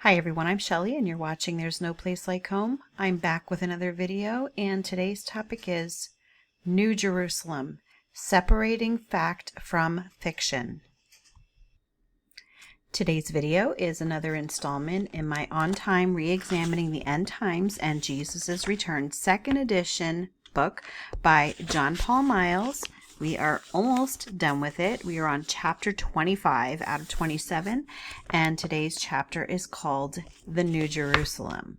Hi everyone, I'm Shelly and you're watching There's No Place Like Home. I'm back with another video and today's topic is New Jerusalem, separating fact from fiction. Today's video is another installment in my On Time Re-Examining the End Times and Jesus' Return second edition book by John Paul Miles. We are almost done with it. We are on chapter 25 out of 27, and today's chapter is called The New Jerusalem.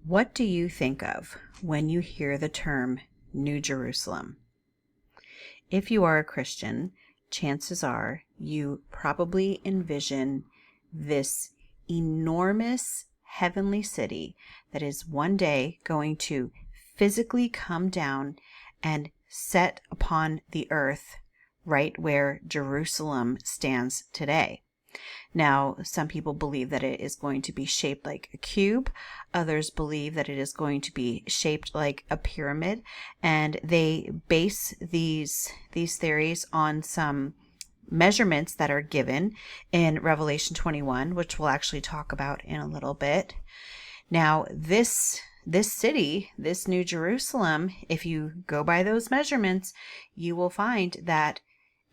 What do you think of when you hear the term New Jerusalem? If you are a Christian, chances are you probably envision this enormous heavenly city that is one day going to physically come down and set upon the earth right where Jerusalem stands today. Now, some people believe that it is going to be shaped like a cube. Others believe that it is going to be shaped like a pyramid. And they base these theories on some measurements that are given in Revelation 21, which we'll actually talk about in a little bit. Now, this city, this New Jerusalem, if you go by those measurements, you will find that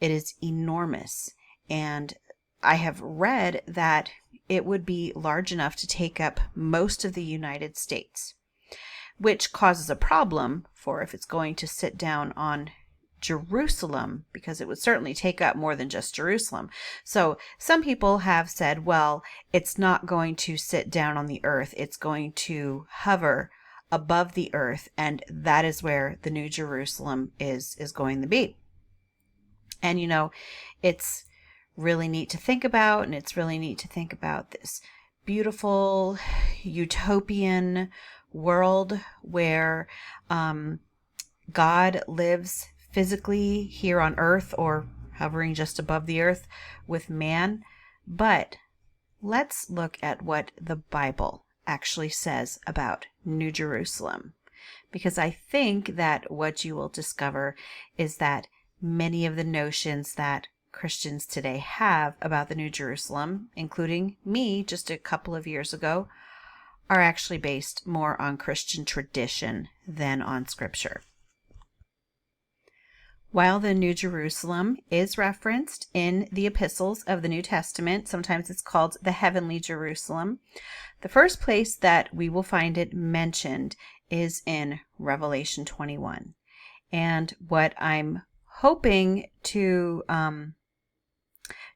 it is enormous. And I have read that it would be large enough to take up most of the United States, which causes a problem for if it's going to sit down on Jerusalem, because it would certainly take up more than just Jerusalem. So some people have said, well, it's not going to sit down on the earth. It's going to hover above the earth, and that is where the New Jerusalem is going to be. And it's really neat to think about, and it's really neat to think about this beautiful utopian world where God lives physically here on earth, or hovering just above the earth with man. But let's look at what the Bible actually says about New Jerusalem, because I think that what you will discover is that many of the notions that Christians today have about the New Jerusalem, including me just a couple of years ago, are actually based more on Christian tradition than on Scripture. While the New Jerusalem is referenced in the epistles of the New Testament, sometimes it's called the heavenly Jerusalem, the first place that we will find it mentioned is in Revelation 21. And what I'm hoping to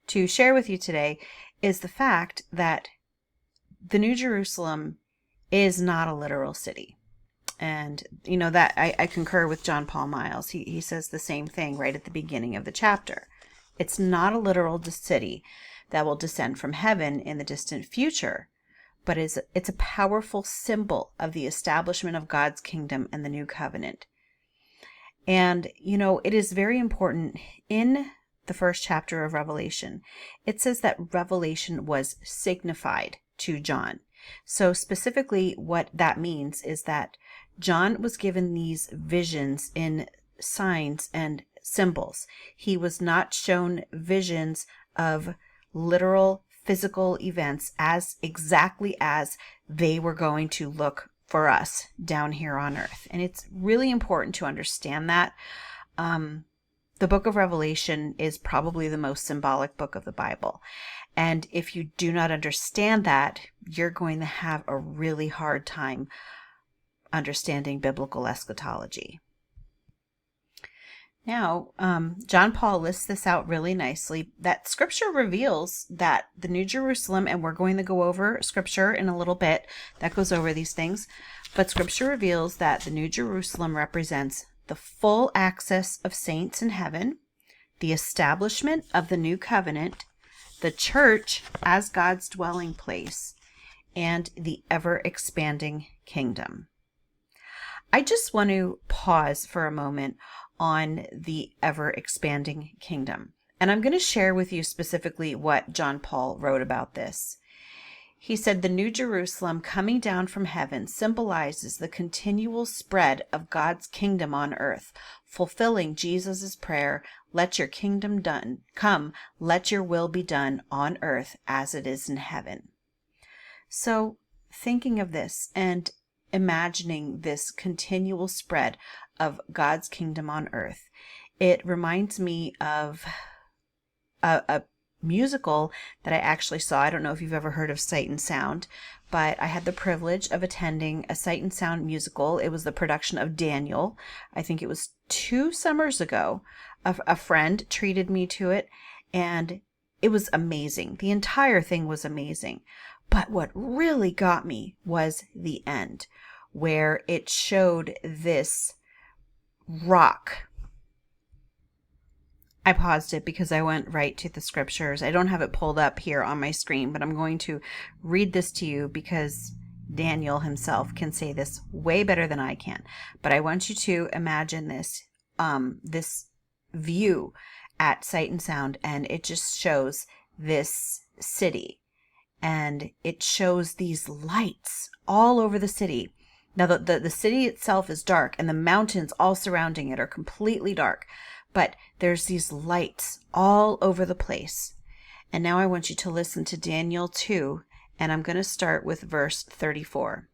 share with you today is the fact that the New Jerusalem is not a literal city. And that I concur with John Paul Miles. He says the same thing right at the beginning of the chapter. It's not a literal city that will descend from heaven in the distant future, but it's a powerful symbol of the establishment of God's kingdom and the new covenant. And it is very important in the first chapter of Revelation. It says that Revelation was signified to John. So specifically what that means is that John was given these visions in signs and symbols. He was not shown visions of literal physical events as exactly as they were going to look for us down here on earth. And it's really important to understand that. The book of Revelation is probably the most symbolic book of the Bible. And if you do not understand that, you're going to have a really hard time understanding biblical eschatology. Now, John Paul lists this out really nicely, that Scripture reveals that the New Jerusalem, and we're going to go over Scripture in a little bit that goes over these things, but Scripture reveals that the New Jerusalem represents the full access of saints in heaven, the establishment of the new covenant, the church as God's dwelling place, and the ever-expanding kingdom. I just want to pause for a moment on the ever-expanding kingdom. And I'm going to share with you specifically what John Paul wrote about this. He said, the New Jerusalem coming down from heaven symbolizes the continual spread of God's kingdom on earth, fulfilling Jesus's prayer, let your kingdom come, let your will be done on earth as it is in heaven. So thinking of this and imagining this continual spread of God's kingdom on earth, it reminds me of a musical that I actually saw. I don't know if you've ever heard of Sight and Sound, but I had the privilege of attending a Sight and Sound musical. It was the production of Daniel. I think it was 2 summers ago. A friend treated me to it, and it was amazing. The entire thing was amazing. But what really got me was the end, where it showed this rock. I paused it because I went right to the scriptures. I don't have it pulled up here on my screen, but I'm going to read this to you because Daniel himself can say this way better than I can. But I want you to imagine this, this view at Sight and Sound, and it just shows this city, and it shows these lights all over the city. Now, the city itself is dark, and the mountains all surrounding it are completely dark. But there's these lights all over the place. And now I want you to listen to Daniel 2, and I'm going to start with verse 34.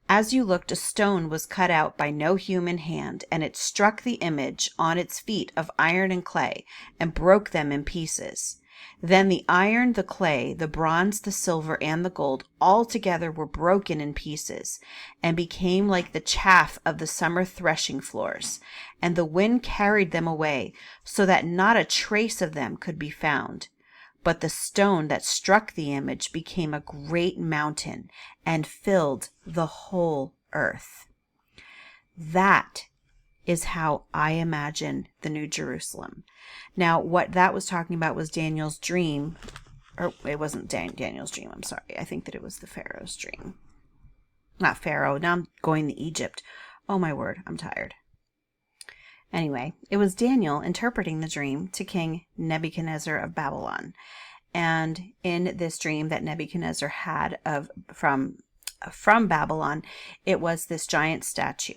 As you looked, a stone was cut out by no human hand, and it struck the image on its feet of iron and clay, and broke them in pieces. Then the iron, the clay, the bronze, the silver, and the gold all together were broken in pieces, and became like the chaff of the summer threshing floors. And the wind carried them away, so that not a trace of them could be found. But the stone that struck the image became a great mountain, and filled the whole earth. That is how I imagine the New Jerusalem. Now, what that was talking about was Daniel's dream, or it wasn't Daniel's dream, I'm sorry. I think that it was the Pharaoh's dream. Not Pharaoh, now I'm going to Egypt. Oh my word, I'm tired. Anyway, it was Daniel interpreting the dream to King Nebuchadnezzar of Babylon. And in this dream that Nebuchadnezzar had from Babylon, it was this giant statue.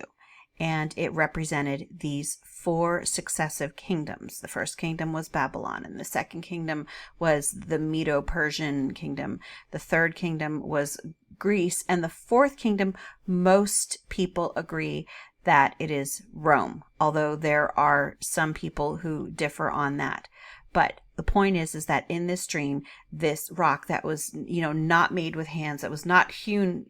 And it represented these 4 successive kingdoms. The first kingdom was Babylon, and the second kingdom was the Medo-Persian kingdom. The third kingdom was Greece, and the fourth kingdom, most people agree that it is Rome, although there are some people who differ on that. But the point is that in this dream, this rock that was, not made with hands, that was not hewn,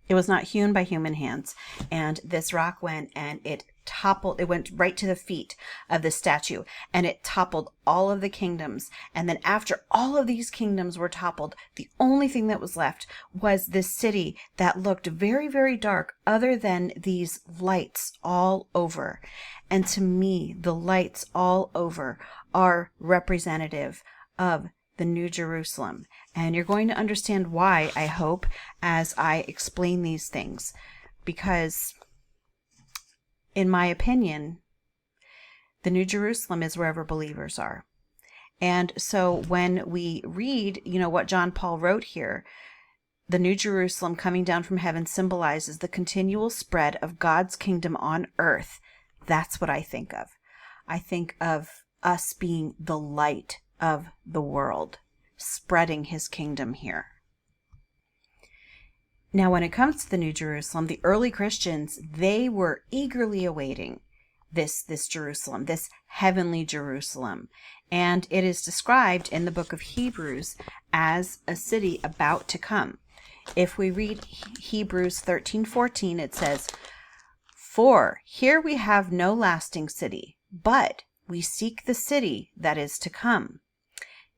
it was not hewn by human hands. And this rock went and it toppled, it went right to the feet of the statue, and it toppled all of the kingdoms. And then after all of these kingdoms were toppled, the only thing that was left was this city that looked very, very dark, other than these lights all over. And to me, the lights all over are representative of the New Jerusalem. And you're going to understand why, I hope, as I explain these things. Because, in my opinion, the New Jerusalem is wherever believers are. And so when we read, what John Paul wrote here, the New Jerusalem coming down from heaven symbolizes the continual spread of God's kingdom on earth. That's what I think of. I think of us being the light of the world, spreading his kingdom here. Now, when it comes to the New Jerusalem, the early Christians, they were eagerly awaiting this Jerusalem, this heavenly Jerusalem. And it is described in the book of Hebrews as a city about to come. If we read Hebrews 13:14, it says, "For here we have no lasting city, but we seek the city that is to come."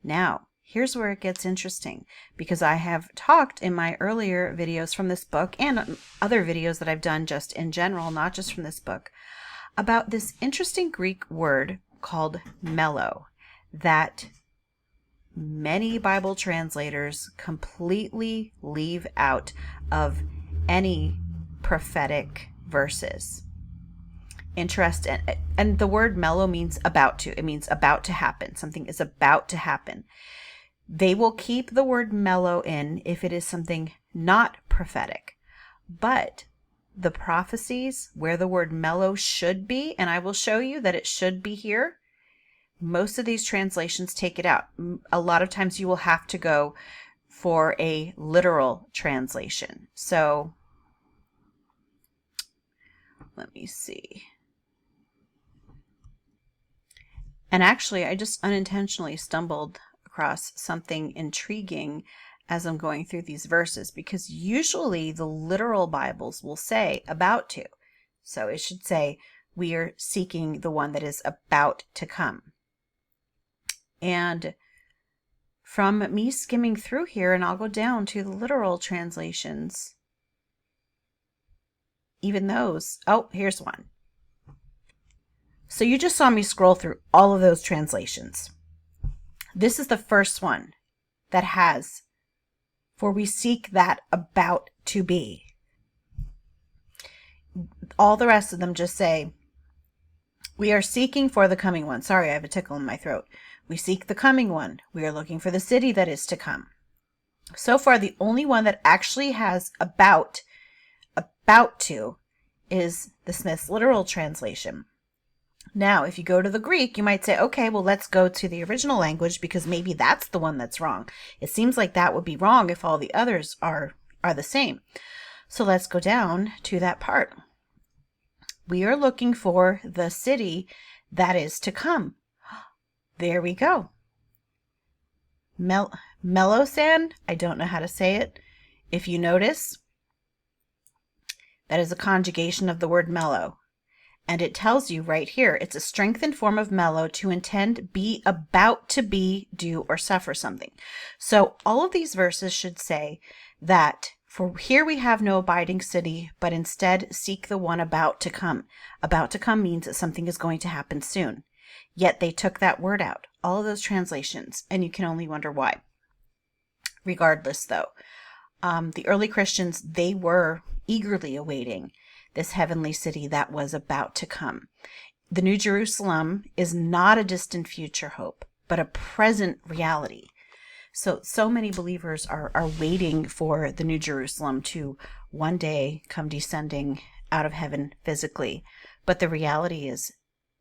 Now, here's where it gets interesting, because I have talked in my earlier videos from this book and other videos that I've done just in general, not just from this book, about this interesting Greek word called mellow that many Bible translators completely leave out of any prophetic verses. And the word mellow means about to. It means about to happen. Something is about to happen. They will keep the word mellow in if it is something not prophetic. But the prophecies where the word mellow should be, and I will show you that it should be here, most of these translations take it out. A lot of times you will have to go for a literal translation. So let me see. And actually, I just unintentionally stumbled across something intriguing as I'm going through these verses, because usually the literal Bibles will say about to. So it should say, we are seeking the one that is about to come. And from me skimming through here, and I'll go down to the literal translations, even those, oh, here's one. So you just saw me scroll through all of those translations. This is the first one that has, for we seek that about to be. All the rest of them just say, we are seeking for the coming one. Sorry, I have a tickle in my throat. We seek the coming one. We are looking for the city that is to come. So far, the only one that actually has about to is the Smith's literal translation. Now, if you go to the Greek, you might say, okay, well, let's go to the original language, because maybe that's the one that's wrong. It seems like that would be wrong if all the others are the same. So let's go down to that part. We are looking for the city that is to come. There we go. Melosan, I don't know how to say it. If you notice, that is a conjugation of the word mellow. And it tells you right here, it's a strengthened form of mellow to intend, be, about to be, do, or suffer something. So all of these verses should say that for here we have no abiding city, but instead seek the one about to come. About to come means that something is going to happen soon. Yet they took that word out, all of those translations, and you can only wonder why. Regardless, though, the early Christians, they were eagerly awaiting this heavenly city that was about to come. The New Jerusalem is not a distant future hope, but a present reality. So many believers are waiting for the New Jerusalem to one day come descending out of heaven physically. But the reality is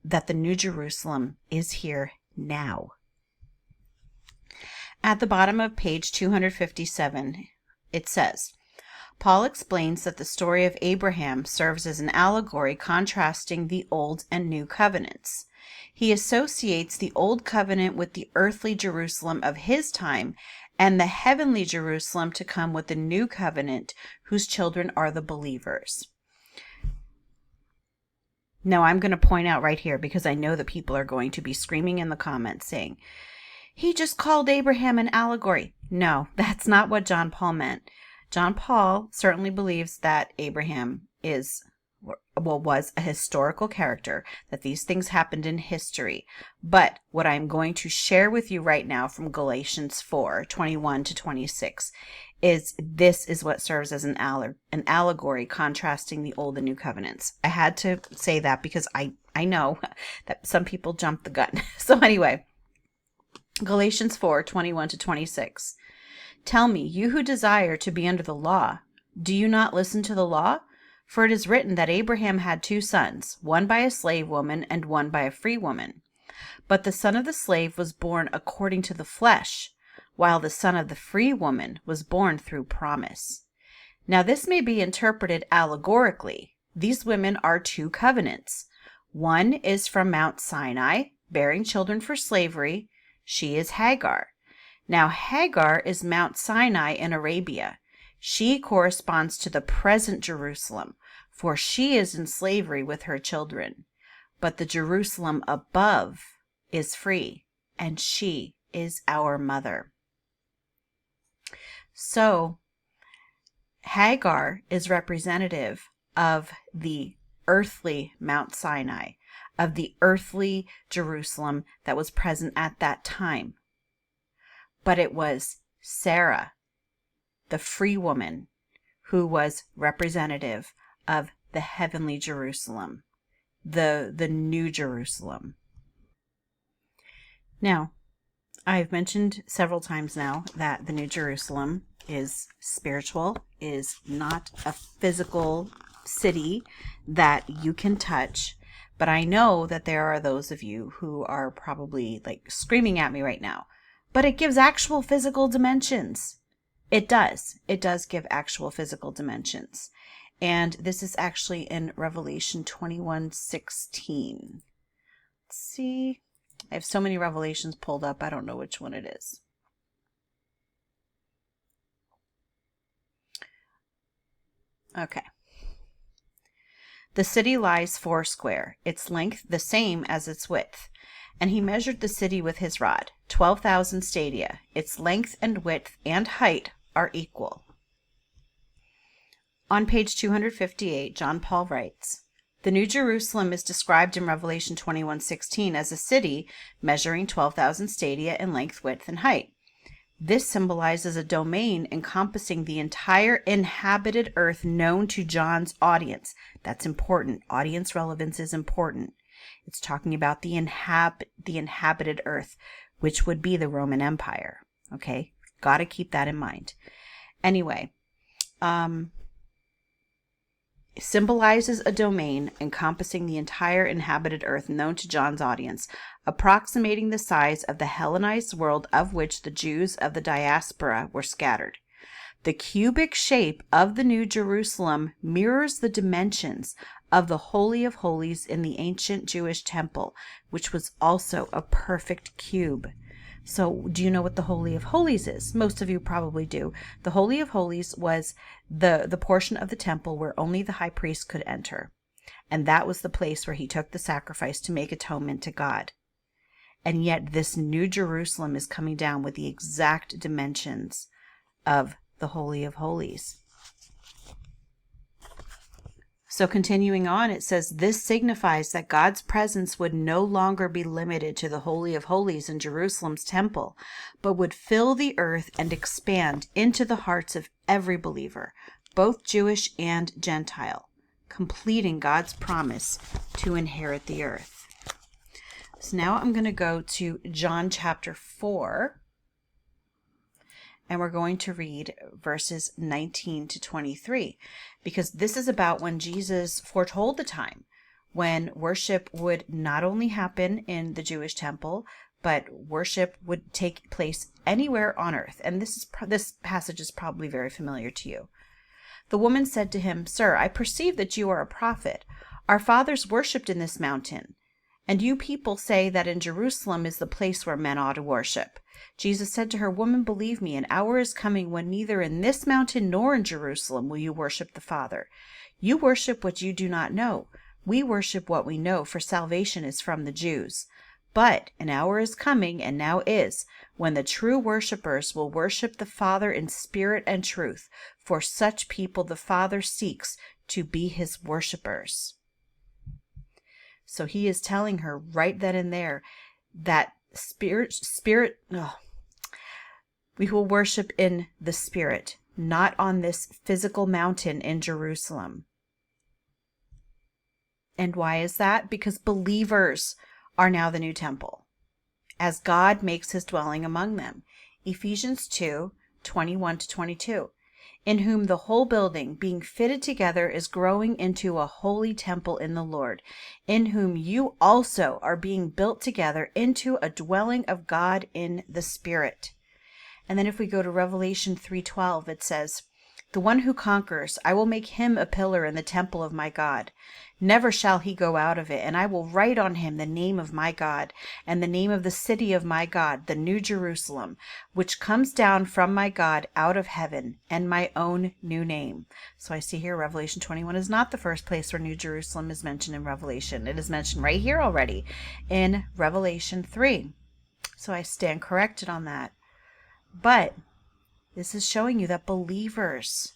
that the New Jerusalem is here now. At the bottom of page 257, it says, Paul explains that the story of Abraham serves as an allegory contrasting the Old and New Covenants. He associates the Old Covenant with the earthly Jerusalem of his time and the heavenly Jerusalem to come with the New Covenant, whose children are the believers. Now, I'm going to point out right here, because I know that people are going to be screaming in the comments saying, he just called Abraham an allegory. No, that's not what John Paul meant. John Paul certainly believes that Abraham was a historical character, that these things happened in history. But what I'm going to share with you right now from Galatians 4:21 to 26 is what serves as an allegory contrasting the Old and New Covenants. I had to say that because I know that some people jump the gun. So anyway, Galatians 4:21 to 26. Tell me, you who desire to be under the law, do you not listen to the law? For it is written that Abraham had 2 sons, one by a slave woman and one by a free woman. But the son of the slave was born according to the flesh, while the son of the free woman was born through promise. Now this may be interpreted allegorically. These women are 2 covenants. One is from Mount Sinai, bearing children for slavery. She is Hagar. Now Hagar is Mount Sinai in Arabia. She corresponds to the present Jerusalem, for she is in slavery with her children. But the Jerusalem above is free, and she is our mother. So Hagar is representative of the earthly Mount Sinai, of the earthly Jerusalem that was present at that time. But it was Sarah, the free woman, who was representative of the heavenly Jerusalem, the New Jerusalem. Now, I've mentioned several times now that the New Jerusalem is spiritual, is not a physical city that you can touch. But I know that there are those of you who are probably like screaming at me right now. But it gives actual physical dimensions. It does. It does give actual physical dimensions. And this is actually in Revelation 21:16. Let's see. I have so many Revelations pulled up, I don't know which one it is. Okay. The city lies foursquare, its length the same as its width. And he measured the city with his rod, 12,000 stadia. Its length and width and height are equal. On page 258, John Paul writes, the New Jerusalem is described in Revelation 21:16 as a city measuring 12,000 stadia in length, width, and height. This symbolizes a domain encompassing the entire inhabited earth known to John's audience. That's important. Audience relevance is important. It's talking about the inhabited earth, which would be the Roman Empire. Okay? Got to keep that in mind. Anyway, symbolizes a domain encompassing the entire inhabited earth known to John's audience, approximating the size of the Hellenized world of which the Jews of the diaspora were scattered. The cubic shape of the New Jerusalem mirrors the dimensions of the Holy of Holies in the ancient Jewish temple, which was also a perfect cube. So do you know what the Holy of Holies is? Most of you probably do. The Holy of Holies was the portion of the temple where only the high priest could enter. And that was the place where he took the sacrifice to make atonement to God. And yet this New Jerusalem is coming down with the exact dimensions of the Holy of Holies. So continuing on, it says, this signifies that God's presence would no longer be limited to the Holy of Holies in Jerusalem's temple, but would fill the earth and expand into the hearts of every believer, both Jewish and Gentile, completing God's promise to inherit the earth. So now I'm going to go to John chapter 4. And we're going to read verses 19 to 23, because this is about when Jesus foretold the time when worship would not only happen in the Jewish temple, but worship would take place anywhere on earth. And this passage is probably very familiar to you. The woman said to him, Sir, I perceive that you are a prophet. Our fathers worshipped in this mountain, and you people say that in Jerusalem is the place where men ought to worship. Jesus said to her, Woman, believe me, an hour is coming when neither in this mountain nor in Jerusalem will you worship the Father. You worship what you do not know. We worship what we know, for salvation is from the Jews. But an hour is coming, and now is, when the true worshipers will worship the Father in spirit and truth, for such people the Father seeks to be his worshipers. So he is telling her right then and there that we will worship in the spirit, not on this physical mountain in Jerusalem. And why is that? Because believers are now the new temple, as God makes his dwelling among them. Ephesians 2:21-22. In whom the whole building, being fitted together, is growing into a holy temple in the Lord, in whom you also are being built together into a dwelling of God in the Spirit. And then if we go to Revelation 3:12, it says, The one who conquers, I will make him a pillar in the temple of my God. Never shall he go out of it, and I will write on him the name of my God, and the name of the city of my God, the New Jerusalem, which comes down from my God out of heaven, and my own new name. So I see here Revelation 21 is not the first place where New Jerusalem is mentioned in Revelation. It is mentioned right here already in Revelation 3. So I stand corrected on that. But this is showing you that believers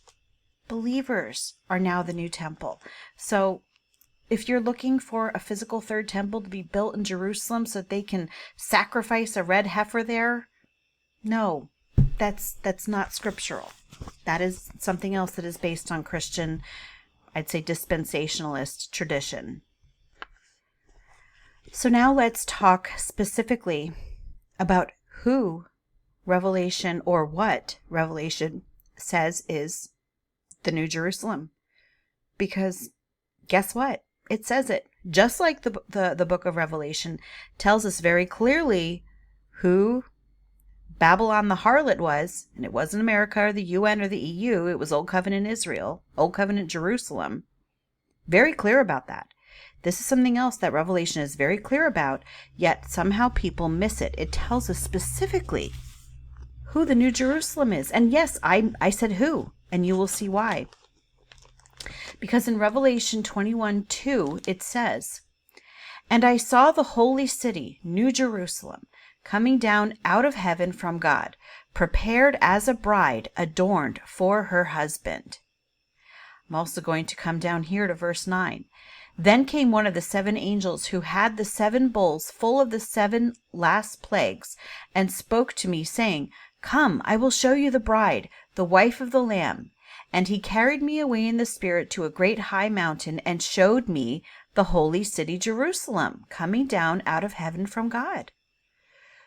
are now the new temple. So if you're looking for a physical third temple to be built in Jerusalem so that they can sacrifice a red heifer there, no, that's not scriptural. That is something else that is based on Christian, I'd say dispensationalist tradition. So now let's talk specifically about who Revelation, or what Revelation says is the New Jerusalem. because guess what? It says it. Just like the book of Revelation tells us very clearly who Babylon the harlot was, and it wasn't America or the UN or the EU. It was Old Covenant Israel, Old Covenant Jerusalem. Very clear about that. This is something else that Revelation is very clear about, yet somehow people miss it. It tells us specifically who the New Jerusalem is. And yes, I said who, and you will see why. Because in Revelation 21:2, it says, "And I saw the holy city, New Jerusalem, coming down out of heaven from God, prepared as a bride adorned for her husband." I'm also going to come down here to verse 9. "Then came one of the 7 angels who had the 7 bowls full of the 7 last plagues, and spoke to me, saying, 'Come, I will show you the bride, the wife of the Lamb.' And he carried me away in the Spirit to a great high mountain, and showed me the holy city Jerusalem, coming down out of heaven from God."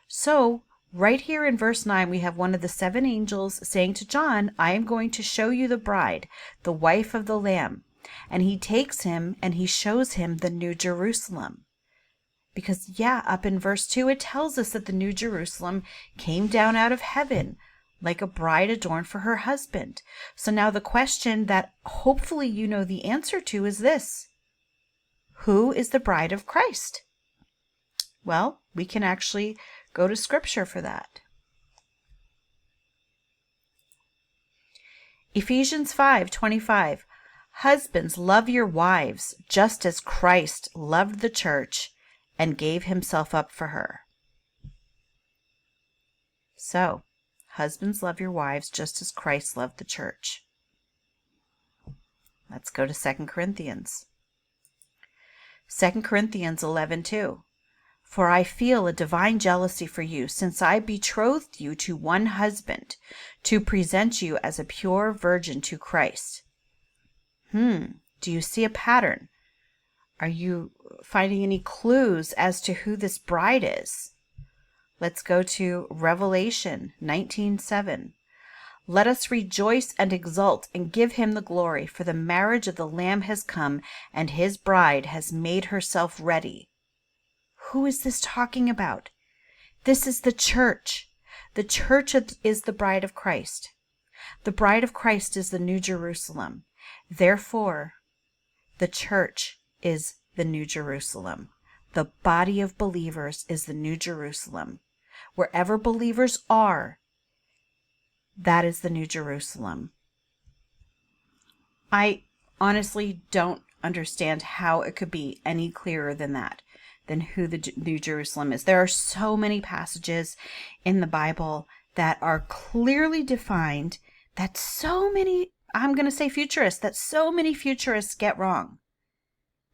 So, right here in verse 9, we have one of the 7 angels saying to John, "I am going to show you the bride, the wife of the Lamb." And he takes him and he shows him the New Jerusalem. Because, up in verse 2, it tells us that the New Jerusalem came down out of heaven like a bride adorned for her husband. So now the question that hopefully you know the answer to is this: who is the bride of Christ? Well, we can actually go to scripture for that. Ephesians 5:25. "Husbands, love your wives, just as Christ loved the church and gave himself up for her." So, husbands, love your wives just as Christ loved the church. Let's go to 2 Corinthians. 2 Corinthians 11:2. "For I feel a divine jealousy for you, since I betrothed you to one husband, to present you as a pure virgin to Christ." Do you see a pattern? Are you finding any clues as to who this bride is? Let's go to Revelation 19:7. "Let us rejoice and exult and give him the glory, for the marriage of the Lamb has come, and his bride has made herself ready." Who is this talking about? This is the church. The church is the bride of Christ. The bride of Christ is the New Jerusalem. Therefore, the church is the New Jerusalem. The body of believers is the New Jerusalem. Wherever believers are, that is the New Jerusalem. I honestly don't understand how it could be any clearer than that, than who the New Jerusalem is. There are so many passages in the Bible that are clearly defined that so many, I'm going to say futurists, that so many futurists get wrong.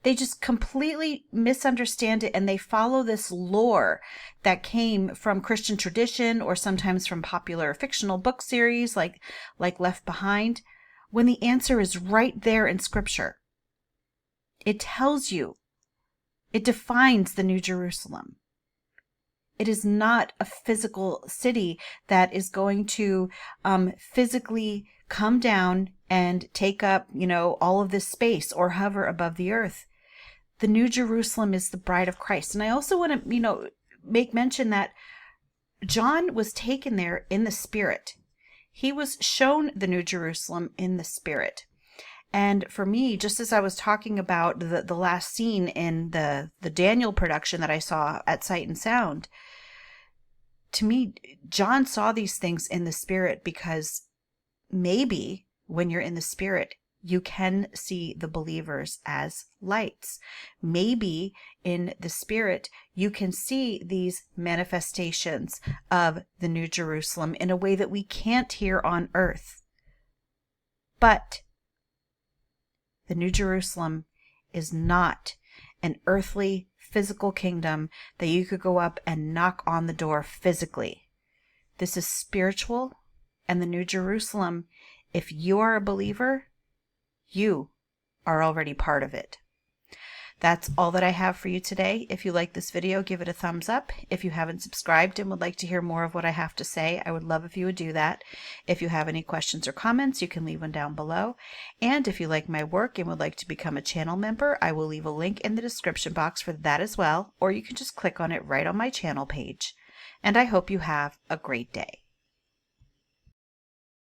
They just completely misunderstand it, and they follow this lore that came from Christian tradition or sometimes from popular fictional book series like Left Behind, when the answer is right there in Scripture. It tells you, it defines the New Jerusalem. It is not a physical city that is going to physically come down and take up, all of this space or hover above the earth. The New Jerusalem is the bride of Christ. And I also want to, make mention that John was taken there in the Spirit. He was shown the New Jerusalem in the Spirit. And for me, just as I was talking about the last scene in the Daniel production that I saw at Sight and Sound, to me, John saw these things in the Spirit, because maybe when you're in the Spirit, you can see the believers as lights. Maybe in the Spirit, you can see these manifestations of the New Jerusalem in a way that we can't here on earth. But the New Jerusalem is not an earthly, physical kingdom that you could go up and knock on the door physically. This is spiritual, and the New Jerusalem, if you are a believer, you are already part of it. That's all that I have for you today. If you like this video, give it a thumbs up. If you haven't subscribed and would like to hear more of what I have to say, I would love if you would do that. If you have any questions or comments, you can leave one down below. And if you like my work and would like to become a channel member, I will leave a link in the description box for that as well, or you can just click on it right on my channel page. And I hope you have a great day.